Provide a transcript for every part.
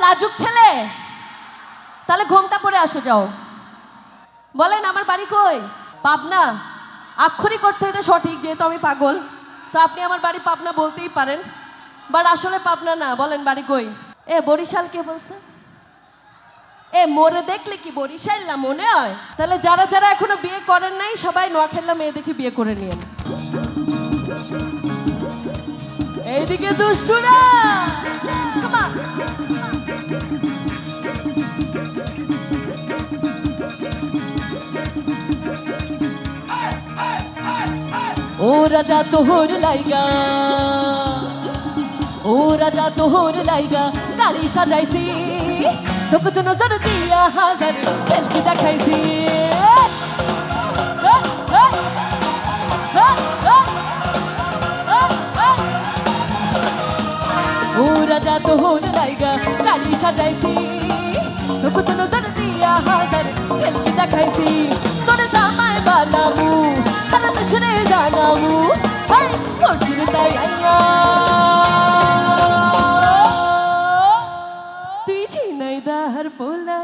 লাজুক ছেলে, তাহলে ঘোমটা পরে আসো যাও। বলেন আমার বাড়ি কই? পাবনা। আক্ষরিক অর্থে এটা সঠিক, যেহেতু আমি পাগল, তো আপনি আমার বাড়ি পাবনা বলতেই পারেন, বাট আসলে পাবনা না। বলেন বাড়ি কই? বরিশাল। কে বলছে? মোরে দেখলে কি বরিশাল না মনে হয়? তাহলে যারা যারা এখনো বিয়ে করেন নাই, সবাই নোয়াখালীর মেয়ে দেখে বিয়ে করে নিয়েন। এইদিকে দুষ্টুরা, Come on. ও রাজা তোহর লাইগা, ও রাজা তোহর লাইগা গাড়ি সাজাইছি, চোখে নজর দিয়া হাজার খেলকি দেখাইছি। ও রাজা তোহর লাইগা গাড়ি সাজাইছি, চোখে নজর দিয়া হাজার খেলকি দেখাইছি। তোর জামাই বানামু সারা দেশে জানামু, হাই করছিস তাই আইয়া। তুই ছিনাই দাহার পোলা,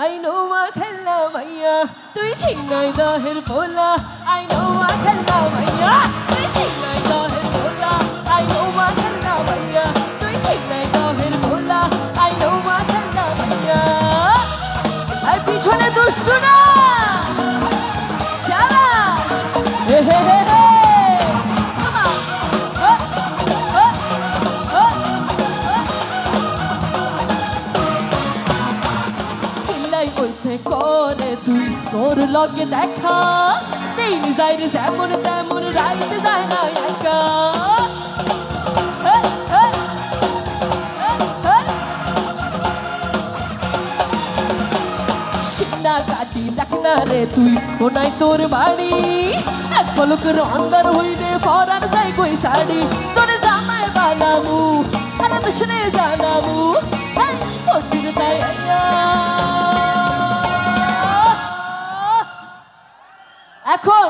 আই নোয়া খেলনা ভাইয়া। তুই ছিনাই দাহের পোলা, আই নোয়া খেলনা ভাইয়া। তুই ছিনাই দাহের পোলা, আই নোয়া খেলনা ভাইয়া। তুই ছিনাই দাহের পোলা, আই নোয়া খেলনা ভাইয়া। আর পিছনে দুষ্টু না শালা, হে হে হে হে, করে তুই তোর লগে দেখা, দিন যায় রে যেমন তেমন, রাইতে যায় না একা। সিনা কাটি দেখ না রে তুই কোনায় তোর বাড়ি, এক পলকের অন্দর হইলে পরার যায় কই শাড়ি। তোর জামাই বানামু সারা দেশে জানামু, করছিস তাই আইয়া। এখন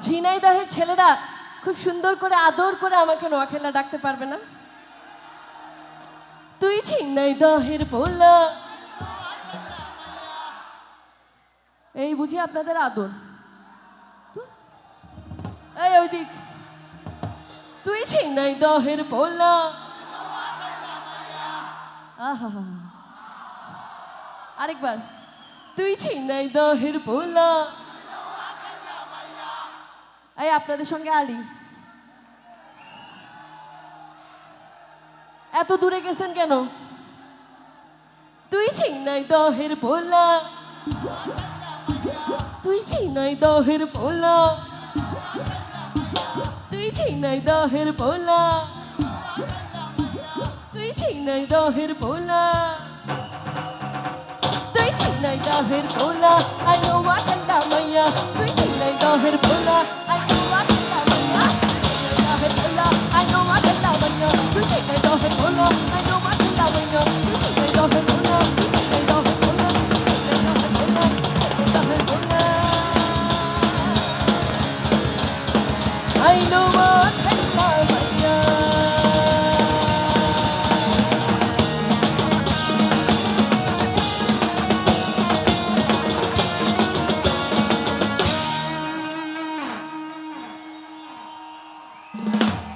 ঝিনাইদহের ছেলেরা খুব সুন্দর করে আদর করে আমাকে নোয়াখালী ডাকতে পারবে না? তুই ঝিনাইদহের পোলা, এই বুঝি আপনাদের আদর? এই ওই দিক, তুই ঝিনাইদহের পোলা। আহা, আরেকবার, তুই ঝিনাইদহের পোলা। এই আপনাদের সঙ্গে আড়ি, এত দূরে গেছেন কেন? তুই ঝিনাইদহের পোলা, তুই ঝিনাইদহের পোলা, তুই ঝিনাইদহের পোলা, তুই ঝিনাইদহের পোলা, তুই ঝিনাইদহের পোলা, আই নোয়া খেলনা ভাইয়া। তুই ঝিনাইদহের পোলা,